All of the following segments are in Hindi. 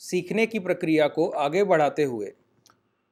सीखने की प्रक्रिया को आगे बढ़ाते हुए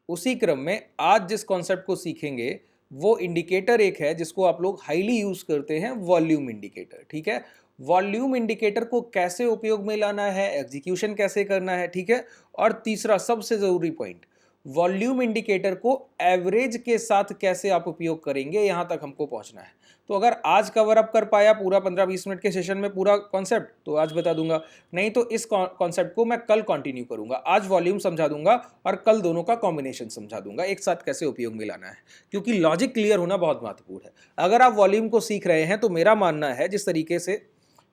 उसी क्रम में आज जिस कॉन्सेप्ट को सीखेंगे वो इंडिकेटर एक है जिसको आप लोग हाईली यूज करते हैं, वॉल्यूम इंडिकेटर। ठीक है, वॉल्यूम इंडिकेटर को कैसे उपयोग में लाना है, एग्जीक्यूशन कैसे करना है। ठीक है, और तीसरा सबसे जरूरी पॉइंट, वॉल्यूम इंडिकेटर को एवरेज के साथ कैसे आप उपयोग करेंगे, यहां तक हमको पहुंचना है। तो अगर आज कवर अप कर पाया पूरा 15-20 मिनट के सेशन में पूरा कॉन्सेप्ट तो आज बता दूंगा, नहीं तो इस कॉन्सेप्ट को मैं कल कंटिन्यू करूंगा। आज वॉल्यूम समझा दूंगा और कल दोनों का कॉम्बिनेशन समझा दूंगा, एक साथ कैसे उपयोग में लाना है, क्योंकि लॉजिक क्लियर होना बहुत महत्वपूर्ण है। अगर आप वॉल्यूम को सीख रहे हैं तो मेरा मानना है, जिस तरीके से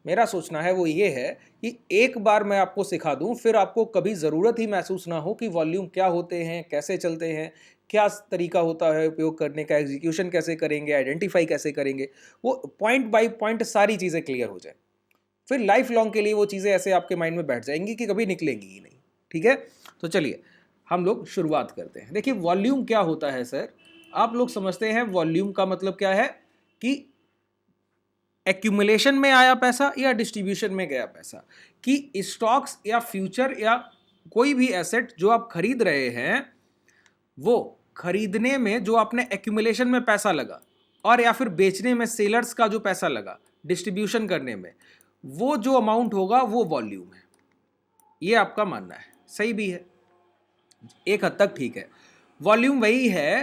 मेरा सोचना है वो ये है कि एक बार मैं आपको सिखा दूं फिर आपको कभी ज़रूरत ही महसूस ना हो कि वॉल्यूम क्या होते हैं, कैसे चलते हैं, क्या तरीका होता है उपयोग करने का, एग्जीक्यूशन कैसे करेंगे, आइडेंटिफाई कैसे करेंगे। वो पॉइंट बाय पॉइंट सारी चीज़ें क्लियर हो जाए, फिर लाइफ लॉन्ग के लिए वो चीज़ें ऐसे आपके माइंड में बैठ जाएंगी कि कभी निकलेंगी ही नहीं। ठीक है, तो चलिए हम लोग शुरुआत करते हैं। देखिए वॉल्यूम क्या होता है सर, आप लोग समझते हैं वॉल्यूम का मतलब क्या है कि एक्यूमुलेशन में आया पैसा या डिस्ट्रीब्यूशन में गया पैसा, कि स्टॉक्स या फ्यूचर या कोई भी एसेट जो आप खरीद रहे हैं वो खरीदने में जो आपने एक्यूमुलेशन में पैसा लगा और या फिर बेचने में सेलर्स का जो पैसा लगा, डिस्ट्रीब्यूशन करने में, वो जो अमाउंट होगा वो वॉल्यूम है। ये आपका मानना है, सही भी है, एक हद तक ठीक है। वॉल्यूम वही है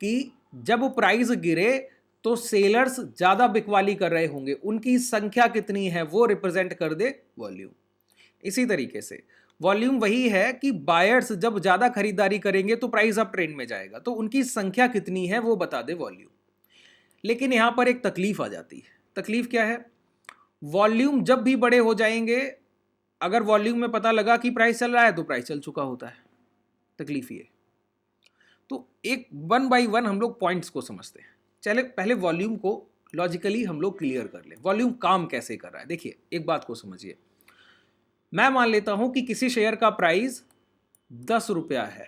कि जब प्राइस गिरे तो सेलर्स ज्यादा बिकवाली कर रहे होंगे, उनकी संख्या कितनी है वो रिप्रेजेंट कर दे वॉल्यूम। इसी तरीके से वॉल्यूम वही है कि बायर्स जब ज्यादा खरीदारी करेंगे तो प्राइस अप ट्रेंड में जाएगा, तो उनकी संख्या कितनी है वो बता दे वॉल्यूम। लेकिन यहां पर एक तकलीफ आ जाती है। तकलीफ क्या है, वॉल्यूम जब भी बड़े हो जाएंगे, अगर वॉल्यूम में पता लगा कि प्राइस चल रहा है तो प्राइस चल चुका होता है। तकलीफ ये। तो एक वन बाय वन हम लोग पॉइंट्स को समझते हैं। चले पहले वॉल्यूम को लॉजिकली हम लोग क्लियर कर ले, वॉल्यूम काम कैसे कर रहा है। देखिए एक बात को समझिए, मैं मान लेता हूं कि किसी शेयर का प्राइस 10 रुपया है।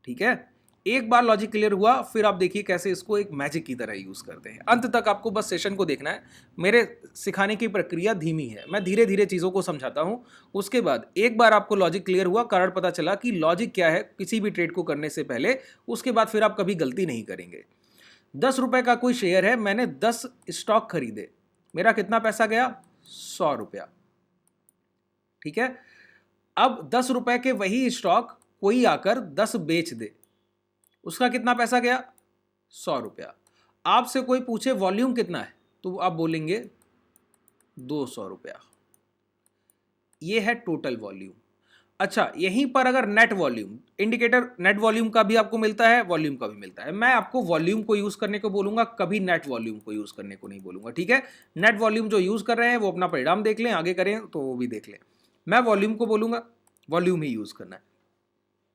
ठीक है, एक बार लॉजिक क्लियर हुआ, फिर आप देखिए कैसे इसको एक मैजिक की तरह यूज करते हैं। अंत तक आपको बस सेशन को देखना है, मेरे सिखाने की प्रक्रिया धीमी है, मैं धीरे धीरे चीजों को समझाता हूं। उसके बाद एक बार आपको लॉजिक क्लियर हुआ, कारण पता चला कि लॉजिक क्या है किसी भी ट्रेड को करने से पहले, उसके बाद फिर आप कभी गलती नहीं करेंगे। 10 रुपए का कोई शेयर है, मैंने 10 स्टॉक खरीदे, मेरा कितना पैसा गया, 100 रुपया। ठीक है, अब 10 रुपए के वही स्टॉक कोई आकर 10 बेच दे, उसका कितना पैसा गया, 100 रुपया। आपसे कोई पूछे वॉल्यूम कितना है तो आप बोलेंगे 200 रुपया। ये है टोटल वॉल्यूम। अच्छा, यहीं पर अगर net volume indicator, net volume का भी आपको मिलता है, वॉल्यूम का भी मिलता है। मैं आपको वॉल्यूम को यूज करने को बोलूंगा, कभी नेट वॉल्यूम को यूज करने को नहीं बोलूंगा। ठीक है, नेट वॉल्यूम जो यूज कर रहे हैं वो अपना परिणाम देख लें, आगे करें तो वो भी देख लें। मैं वॉल्यूम को बोलूंगा, वॉल्यूम ही यूज करना है।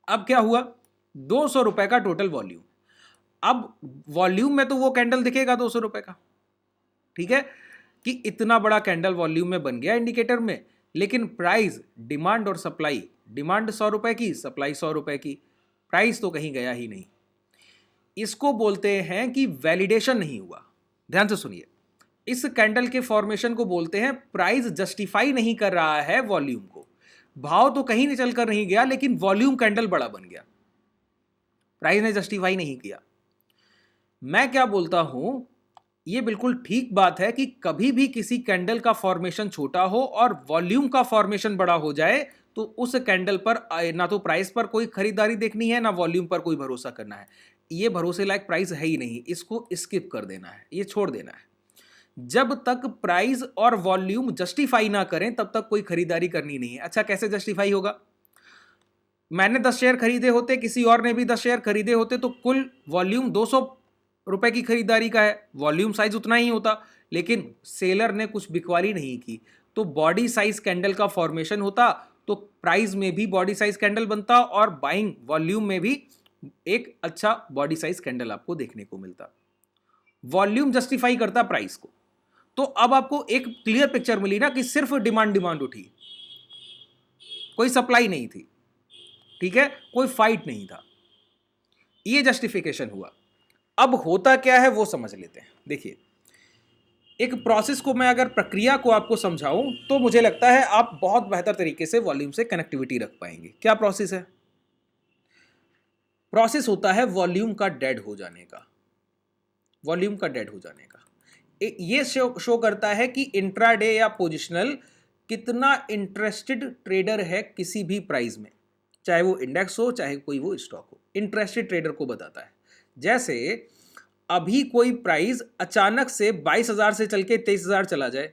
अब क्या हुआ, 200 रुपए का टोटल वॉल्यूम। अब वॉल्यूम में तो वो कैंडल दिखेगा 200 रुपए का। ठीक है, कि इतना बड़ा कैंडल वॉल्यूम में बन गया इंडिकेटर में, लेकिन प्राइस, डिमांड और सप्लाई, डिमांड 100 रुपए की, सप्लाई 100 रुपए की, प्राइस तो कहीं गया ही नहीं। इसको बोलते हैं कि वैलिडेशन नहीं हुआ। ध्यान से सुनिए, इस कैंडल के फॉर्मेशन को बोलते हैं प्राइस जस्टिफाई नहीं कर रहा है वॉल्यूम को। भाव तो कहीं नहीं चलकर नहीं गया, लेकिन वॉल्यूम कैंडल बड़ा बन गया, प्राइस ने जस्टिफाई नहीं किया। मैं क्या बोलता हूं, यह बिल्कुल ठीक बात है कि कभी भी किसी कैंडल का फॉर्मेशन छोटा हो और वॉल्यूम का फॉर्मेशन बड़ा हो जाए तो उस कैंडल पर ना तो प्राइस पर कोई खरीदारी देखनी है, ना वॉल्यूम पर कोई भरोसा करना है। यह भरोसे लायक प्राइस है ही नहीं, इसको स्किप कर देना है, यह छोड़ देना है। जब तक प्राइस और वॉल्यूम जस्टिफाई ना करें तब तक कोई खरीदारी करनी नहीं है। अच्छा, कैसे जस्टिफाई होगा, मैंने 10 शेयर खरीदे होते, किसी और ने भी 10 शेयर खरीदे होते, तो कुल वॉल्यूम 200 रुपए की खरीदारी का है, वॉल्यूम साइज उतना ही होता, लेकिन सेलर ने कुछ बिकवाली नहीं की तो बॉडी साइज कैंडल का फॉर्मेशन होता, तो प्राइस में भी बॉडी साइज कैंडल बनता और बाइंग वॉल्यूम में भी एक अच्छा बॉडी साइज कैंडल आपको देखने को मिलता। वॉल्यूम जस्टिफाई करता प्राइस को। तो अब आपको एक क्लियर पिक्चर मिली ना कि सिर्फ डिमांड उठी, कोई सप्लाई नहीं थी। ठीक है, कोई फाइट नहीं था, ये जस्टिफिकेशन हुआ। अब होता क्या है वो समझ लेते हैं। देखिए, एक प्रोसेस को मैं अगर प्रक्रिया को आपको समझाऊं तो मुझे लगता है आप बहुत बेहतर तरीके से वॉल्यूम से कनेक्टिविटी रख पाएंगे। क्या प्रोसेस है? प्रोसेस होता है वॉल्यूम का डेड हो जाने का। वॉल्यूम का डेड हो जाने का ये शो करता है कि इंट्राडे या पोजिशनल कितना इंटरेस्टेड ट्रेडर है किसी भी प्राइस में, चाहे वो इंडेक्स हो चाहे कोई वो स्टॉक हो, इंटरेस्टेड ट्रेडर को बताता है। जैसे अभी कोई प्राइस अचानक से 22,000 से चल के 23,000 चला जाए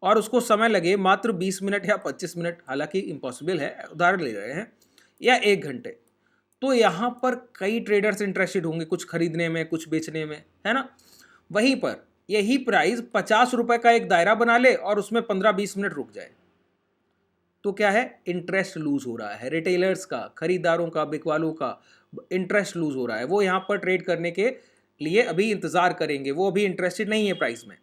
और उसको समय लगे मात्र 20 मिनट या 25 मिनट, हालांकि इम्पॉसिबल है, उदाहरण ले रहे हैं, या 1 घंटे, तो यहाँ पर कई ट्रेडर्स इंटरेस्टेड होंगे कुछ खरीदने में कुछ बेचने में, है ना। वहीं पर यही प्राइस 50 रुपए का एक दायरा बना ले और उसमें 15-20 मिनट रुक जाए, तो क्या है? इंटरेस्ट लूज हो रहा है। रिटेलर्स का, खरीदारों का, बिकवालों का इंटरेस्ट लूज हो रहा है। वो यहाँ पर ट्रेड करने के लिए अभी इंतजार करेंगे, वो अभी इंटरेस्टेड नहीं है प्राइस में।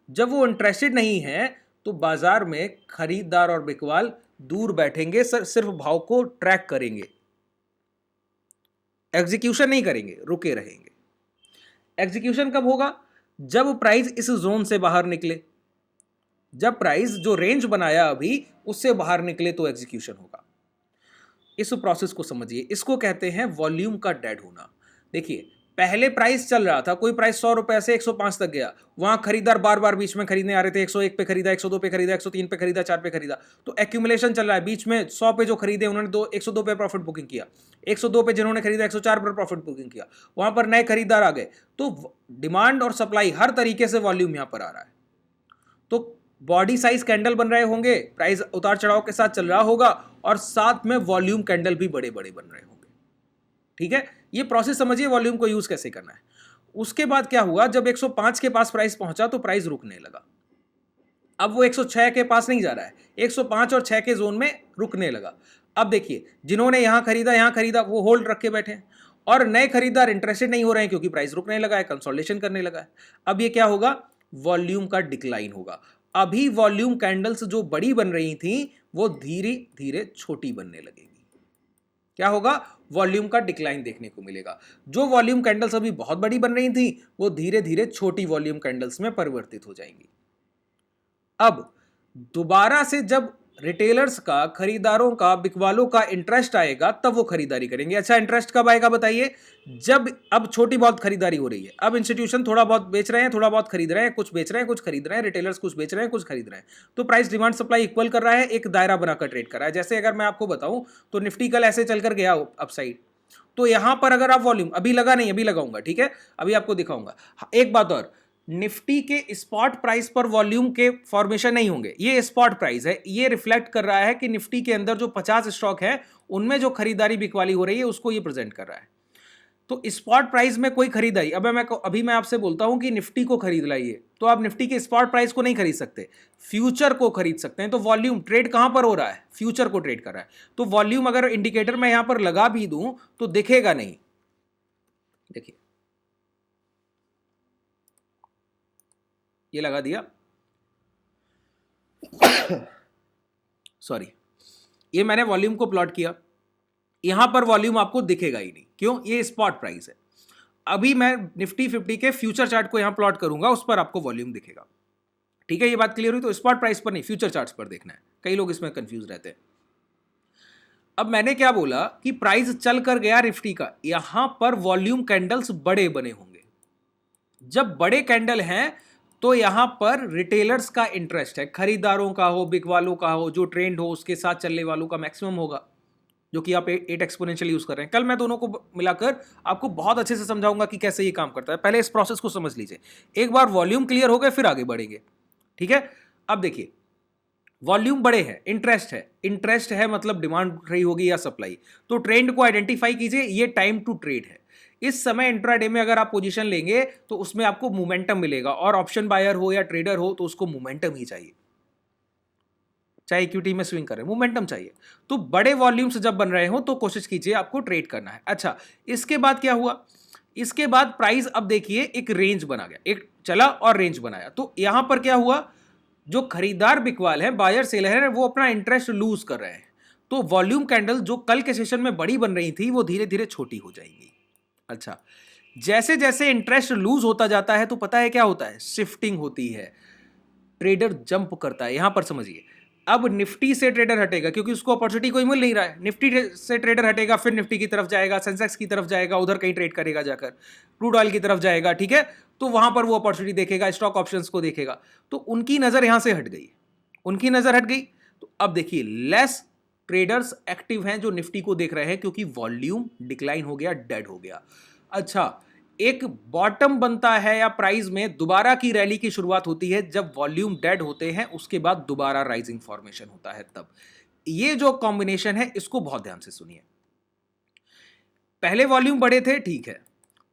जब वो इंटरेस्टेड नहीं है तो बाजार में खरीदार और बिकवाल दूर बैठेंगे, सिर्फ भाव को ट्रैक करेंगे, एग्जीक्यूशन नहीं करेंगे, रुके रहेंगे। एग्जीक्यूशन कब होगा? जब प्राइस इस जोन से बाहर निकले, जब प्राइस जो रेंज बनाया अभी उससे बाहर निकले तो एग्जीक्यूशन होगा। इस प्रोसेस को समझिए, इसको कहते हैं वॉल्यूम का डेड होना। देखिए, पहले प्राइस चल रहा था, कोई प्राइस 100 रुपए से 105 तक गया, वहां खरीदार बार बार बीच में खरीदने आ रहे थे, 101 पे खरीदा, 102 पे खरीदा, 103 पे खरीदा, 4 पे खरीदा, तो एक्यूमुलेशन चल रहा है। बीच में 100 पे जो खरीदे उन्होंने 102 पे प्रॉफिट बुकिंग किया, 102 पे जिन्होंने खरीदा 104 पर प्रॉफिट बुकिंग किया, वहां पर नए खरीदार आ गए। तो डिमांड और सप्लाई हर तरीके से वॉल्यूम यहां पर आ रहा है। तो बॉडी साइज कैंडल बन रहे होंगे, प्राइस उतार चढ़ाव के साथ चल रहा होगा, और साथ में वॉल्यूम कैंडल भी बड़े बड़े बन रहे होंगे। ठीक है, ये प्रोसेस समझिए वॉल्यूम को यूज कैसे करना है। उसके बाद क्या हुआ? जब 105 के पास प्राइस पहुंचा तो प्राइस रुकने लगा। अब वो 106 के पास नहीं जा रहा है, 105 और 6 के जोन में रुकने लगा। अब देखिए, जिन्होंने यहां खरीदा वो होल्ड रख के बैठे हैं, और नए खरीदार इंटरेस्टेड नहीं हो रहे हैं क्योंकि प्राइस रुकने लगा है, कंसोलिडेशन करने लगा है। अब ये क्या होगा? वॉल्यूम का डिक्लाइन होगा। अभी वॉल्यूम कैंडल्स जो बड़ी बन रही थी वो धीरे धीरे छोटी बनने लगेगी। क्या होगा? वॉल्यूम का डिक्लाइन देखने को मिलेगा। जो वॉल्यूम कैंडल्स अभी बहुत बड़ी बन रही थी वो धीरे धीरे छोटी वॉल्यूम कैंडल्स में परिवर्तित हो जाएंगी। अब दोबारा से जब रिटेलर्स का, खरीदारों का, बिकवालों का इंटरेस्ट आएगा तब वो खरीदारी करेंगे। अच्छा, इंटरेस्ट कब आएगा बताइए? जब अब छोटी बहुत खरीदारी हो रही है, अब इंस्टीट्यूशन थोड़ा बहुत बेच रहे हैं, थोड़ा बहुत खरीद रहे हैं, कुछ बेच रहे हैं, कुछ खरीद रहे हैं, रिटेलर्स कुछ बेच रहे हैं, कुछ खरीद रहे हैं, तो प्राइस डिमांड सप्लाई इक्वल कर रहा है, एक दायरा बनाकर ट्रेड कर रहा है। जैसे अगर मैं आपको बताऊं तो निफ्टी कल ऐसे चलकर गया अपसाइड, तो यहां पर अगर आप वॉल्यूम, अभी लगा नहीं, अभी लगाऊंगा, ठीक है, अभी आपको दिखाऊंगा। एक बात और, निफ्टी के स्पॉट प्राइस पर वॉल्यूम के फॉर्मेशन नहीं होंगे, ये स्पॉट प्राइस है, ये रिफ्लेक्ट कर रहा है कि निफ्टी के अंदर जो 50 स्टॉक है उनमें जो खरीदारी बिकवाली हो रही है उसको ये प्रेजेंट कर रहा है। तो स्पॉट प्राइस में कोई खरीदारी, अभी मैं आपसे बोलता हूं कि निफ्टी को खरीद लाइए, तो आप निफ्टी के स्पॉट प्राइस को नहीं खरीद सकते, फ्यूचर को खरीद सकते हैं। तो वॉल्यूम ट्रेड कहां पर हो रहा है? फ्यूचर को ट्रेड कर रहा है। तो वॉल्यूम अगर इंडिकेटर में यहां पर लगा भी दूं तो दिखेगा नहीं। देखिए, ये लगा दिया, सॉरी, ये मैंने वॉल्यूम को प्लॉट किया, यहां पर वॉल्यूम आपको दिखेगा ही नहीं। क्यों? ये स्पॉट प्राइस है। अभी मैं निफ्टी 50 के फ्यूचर चार्ट को यहां प्लॉट करूंगा, उस पर आपको वॉल्यूम दिखेगा। ठीक है, ये बात क्लियर हुई? तो स्पॉट प्राइस पर नहीं, फ्यूचर चार्ट्स पर देखना है। कई लोग इसमें कंफ्यूज रहते हैं। अब मैंने क्या बोला कि प्राइस चल कर गया निफ्टी का, यहां पर वॉल्यूम कैंडल्स बड़े बने होंगे। जब बड़े कैंडल हैं तो यहां पर रिटेलर्स का इंटरेस्ट है, खरीदारों का हो, बिकवालों का हो, जो ट्रेंड हो उसके साथ चलने वालों का मैक्सिमम होगा, जो कि आप 8 एक्सपोनेंशियल यूज कर रहे हैं। कल मैं दोनों को मिलाकर आपको बहुत अच्छे से समझाऊंगा कि कैसे ये काम करता है। पहले इस प्रोसेस को समझ लीजिए। एक बार वॉल्यूम क्लियर हो गए फिर आगे बढ़ेंगे। ठीक है, अब देखिए, वॉल्यूम बड़े हैं, इंटरेस्ट है मतलब डिमांड बढ़ रही होगी या सप्लाई। तो ट्रेंड को आइडेंटिफाई कीजिए, ये टाइम टू ट्रेड है। इस समय इंट्राडे में अगर आप पोजीशन लेंगे तो उसमें आपको मोमेंटम मिलेगा, और ऑप्शन बायर हो या ट्रेडर हो तो उसको मोमेंटम ही चाहिए, चाहे इक्विटी में स्विंग करें, मोमेंटम चाहिए। तो बड़े वॉल्यूम्स जब बन रहे हो तो कोशिश कीजिए आपको ट्रेड करना है। अच्छा, इसके बाद क्या हुआ? इसके बाद प्राइस, अब देखिए, एक रेंज बना गया, एक चला और रेंज बनाया। तो यहां पर क्या हुआ? जो खरीदार बिकवाल है, बायर सेलर है, वो अपना इंटरेस्ट लूज कर रहे हैं। तो वॉल्यूम कैंडल जो कल के सेशन में बड़ी बन रही थी वो धीरे धीरे छोटी हो जाएंगी। अच्छा, जैसे जैसे इंटरेस्ट लूज होता जाता है तो पता है क्या होता है? शिफ्टिंग होती है। ट्रेडर जंप करता है, यहां पर समझिए। अब निफ्टी से ट्रेडर हटेगा क्योंकि उसको अपॉर्चुनिटी कोई मिल नहीं रहा है, निफ्टी से ट्रेडर हटेगा, फिर निफ्टी की तरफ जाएगा, सेंसेक्स की तरफ जाएगा, उधर कहीं ट्रेड करेगा जाकर, क्रूड ऑयल की तरफ जाएगा, ठीक है। तो वहां पर वो अपॉर्चुनिटी देखेगा, स्टॉक ऑप्शंस को देखेगा। तो उनकी नजर यहां से हट गई, उनकी नजर हट गई। तो अब देखिए लेस ट्रेडर्स एक्टिव हैं जो निफ्टी को देख रहे हैं क्योंकि वॉल्यूम डिक्लाइन हो गया, डेड हो गया। अच्छा, एक बॉटम बनता है या प्राइस में दोबारा की रैली की शुरुआत होती है जब वॉल्यूम डेड होते हैं, उसके बाद दोबारा राइजिंग फॉर्मेशन होता है तब। ये जो कॉम्बिनेशन है इसको बहुत ध्यान से सुनिए। पहले वॉल्यूम बड़े थे, ठीक है,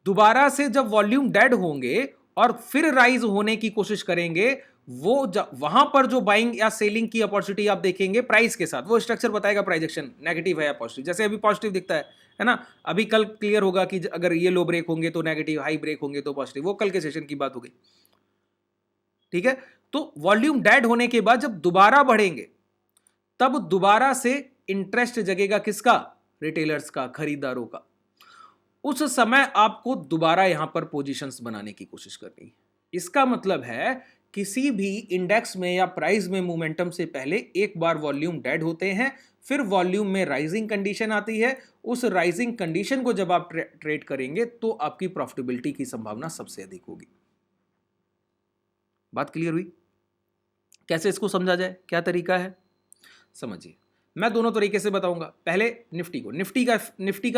दोबारा से जब वॉल्यूम डेड होंगे और फिर राइज होने की कोशिश करेंगे, वो वहां पर जो बाइंग या सेलिंग की अपॉर्चुनिटी आप देखेंगे प्राइस के साथ, वो स्ट्रक्चर बताएगा प्राइस एक्शन नेगेटिव है या पॉजिटिव। जैसे अभी पॉजिटिव दिखता है ना, अभी कल क्लियर होगा कि अगर ये लो ब्रेक होंगे तो नेगेटिव, हाई ब्रेक होंगे तो पॉजिटिव, वो कल के सेशन की बात हो गई, ठीक है। तो वॉल्यूम डेड होने के बाद जब दोबारा बढ़ेंगे तब दोबारा से इंटरेस्ट जगेगा, किसका? रिटेलर्स का, खरीदारों का। उस समय आपको दोबारा यहां पर पोजीशंस बनाने की कोशिश करनी है। इसका मतलब है किसी भी इंडेक्स में या प्राइस में मोमेंटम से पहले एक बार वॉल्यूम डेड होते हैं, फिर वॉल्यूम में राइजिंग कंडीशन आती है। उस राइजिंग कंडीशन को जब आप ट्रेड करेंगे तो आपकी प्रॉफिटेबिलिटी की संभावना सबसे अधिक होगी। बात क्लियर हुई? कैसे इसको समझा जाए, क्या तरीका है, समझिए। मैं दोनों तरीके से बताऊंगा। पहले निफ्टी को, निफ्टी का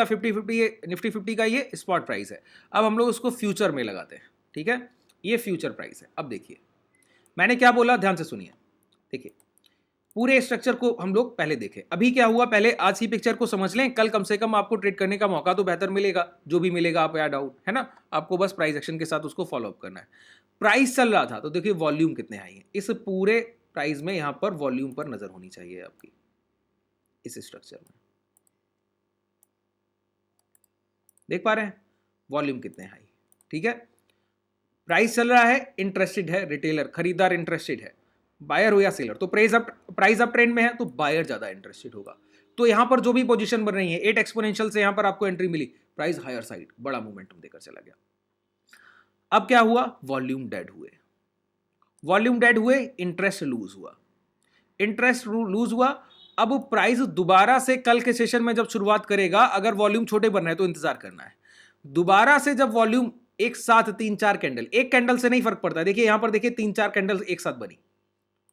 50-50, निफ्टी 50 का ये स्पॉट प्राइस है। अब हम लोग उसको फ्यूचर में लगाते हैं, ठीक है, ये फ्यूचर प्राइस है। अब देखिए मैंने क्या बोला, ध्यान से सुनिए। देखिए पूरे स्ट्रक्चर को हम लोग पहले देखें। अभी क्या हुआ, पहले आज की पिक्चर को समझ लें, कल कम से कम आपको ट्रेड करने का मौका तो बेहतर मिलेगा, जो भी मिलेगा आप या डाउट है ना, आपको बस प्राइस एक्शन के साथ उसको फॉलो अप करना है। प्राइस चल रहा था तो देखिए वॉल्यूम कितने हाई है, इस पूरे प्राइस में यहां पर वॉल्यूम पर नजर होनी चाहिए आपकी, इस स्ट्रक्चर में देख पा रहे हैं वॉल्यूम कितने हाई, ठीक है। प्राइस चल रहा है, इंटरेस्टेड है रिटेलर, खरीदार इंटरेस्टेड है, बायर हो या सेलर, तो प्राइस अप ट्रेंड में है तो बायर ज्यादा इंटरेस्टेड होगा। तो यहां पर जो भी पोजीशन बन रही है 8 एक्सपोनेंशियल से यहां पर आपको एंट्री मिली, प्राइस हायर साइड बड़ा मोमेंटम देकर चला गया। अब क्या हुआ, वॉल्यूम डेड हुए, वॉल्यूम डेड हुए, इंटरेस्ट लूज हुआ, इंटरेस्ट लूज हुआ। अब प्राइस दोबारा से कल के सेशन में जब शुरुआत करेगा, अगर वॉल्यूम छोटे बन रहे हैं तो इंतजार करना है। दोबारा से जब वॉल्यूम एक साथ 3-4 कैंडल, एक कैंडल से नहीं फर्क पड़ता है, देखिए यहां पर देखिए 3-4 कैंडल एक साथ बनी,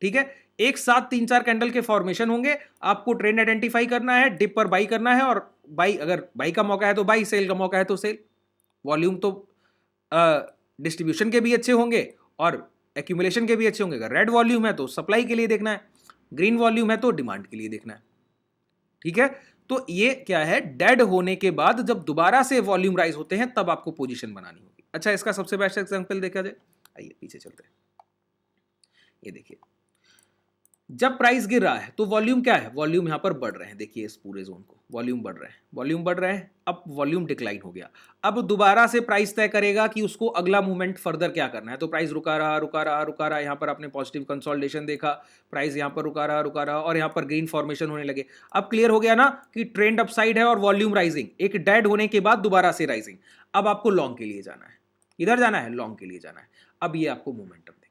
ठीक है, एक साथ 3-4 कैंडल के फॉर्मेशन होंगे। आपको ट्रेंड आइडेंटिफाई करना है, डिप पर बाई करना है, और बाई, अगर बाई का मौका है तो बाई, सेल का मौका है तो सेल। वॉल्यूम तो डिस्ट्रीब्यूशन के भी अच्छे होंगे और एक्यूमुलेशन के भी अच्छे होंगे। अगर रेड वॉल्यूम है तो सप्लाई के लिए देखना है, ग्रीन वॉल्यूम है तो डिमांड के लिए देखना है, ठीक है। तो ये क्या है, डेड होने के बाद जब दोबारा से वॉल्यूम राइज होते हैं तब आपको पोजीशन बनानी होगी। अच्छा, इसका सबसे बेस्ट एग्जांपल देखा जाए, आइए पीछे चलते हैं। ये देखिए जब प्राइस गिर रहा है तो वॉल्यूम क्या है, वॉल्यूम यहां पर बढ़ रहे हैं, देखिए इस पूरे जोन को वॉल्यूम बढ़ रहे हैं, वॉल्यूम बढ़ रहे हैं। अब वॉल्यूम डिक्लाइन हो गया, अब दोबारा से प्राइस तय करेगा कि उसको अगला मूवमेंट फर्दर क्या करना है। तो प्राइस रुका रहा रुका रहा रुका रहा, यहां पर आपने पॉजिटिव कंसोलिडेशन देखा, प्राइस यहां पर रुका रहा और यहां पर ग्रीन फॉर्मेशन होने लगे। अब क्लियर हो गया ना कि ट्रेंड अपसाइड है और वॉल्यूम राइजिंग, एक डेड होने के बाद दोबारा से राइजिंग। अब आपको लॉन्ग के लिए जाना है, इधर जाना है, लॉन्ग के लिए जाना है। अब ये आपको मोमेंटम देंगे।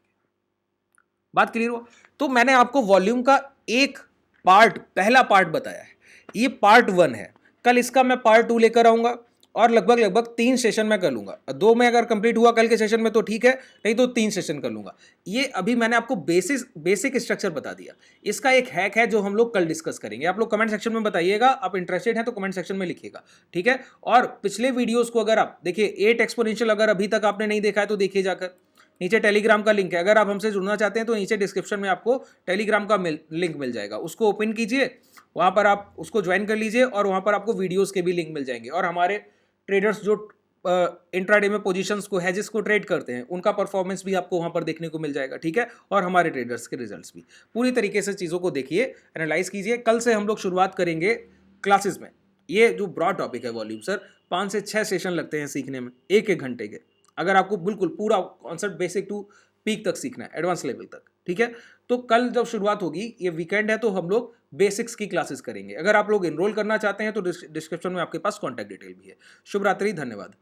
बात क्लियर हुआ? तो मैंने आपको वॉल्यूम का एक पार्ट, पहला पार्ट बताया है, ये पार्ट 1 है। कल इसका मैं पार्ट 2 लेकर आऊंगा और लगभग 3 सेशन में कर लूंगा। 2 में अगर कंप्लीट हुआ कल के सेशन में तो ठीक है, नहीं तो 3 सेशन कर लूंगा। ये अभी मैंने आपको बेसिक स्ट्रक्चर बता दिया। इसका एक हैक है जो हम लोग कल डिस्कस करेंगे। आप लोग कमेंट सेक्शन में बताइएगा, आप इंटरेस्टेड हैं तो कमेंट सेक्शन में लिखिएगा, ठीक है। और पिछले वीडियोस को अगर आप देखिए, 8 एक्सपोनेंशियल अगर अभी तक आपने नहीं देखा है तो देखिए जाकर, नीचे टेलीग्राम का लिंक है। अगर आप हमसे जुड़ना चाहते हैं तो नीचे डिस्क्रिप्शन में आपको टेलीग्राम का लिंक मिल जाएगा, उसको ओपन कीजिए, वहां पर आप उसको ज्वाइन कर लीजिए और वहां पर आपको वीडियोस के भी लिंक मिल जाएंगे। और हमारे ट्रेडर्स जो इंट्राडे में पोजीशंस को, हैजेस को ट्रेड करते हैं, उनका परफॉर्मेंस भी आपको वहां पर देखने को मिल जाएगा, ठीक है। और हमारे ट्रेडर्स के रिजल्ट्स भी पूरी तरीके से चीज़ों को देखिए, एनालाइज कीजिए। कल से हम लोग शुरुआत करेंगे क्लासेस में। ये जो ब्रॉड टॉपिक है वॉल्यूम, सर 5 से 6 सेशन लगते हैं सीखने में, 1-1 घंटे के, अगर आपको बिल्कुल पूरा कॉन्सेप्ट बेसिक टू पीक तक सीखना है, एडवांस लेवल तक, ठीक है। तो कल जब शुरुआत होगी, ये वीकेंड है, तो हम लोग बेसिक्स की क्लासेस करेंगे। अगर आप लोग एनरोल करना चाहते हैं तो डिस्क्रिप्शन में आपके पास कॉन्टैक्ट डिटेल भी है। शुभ रात्रि, धन्यवाद।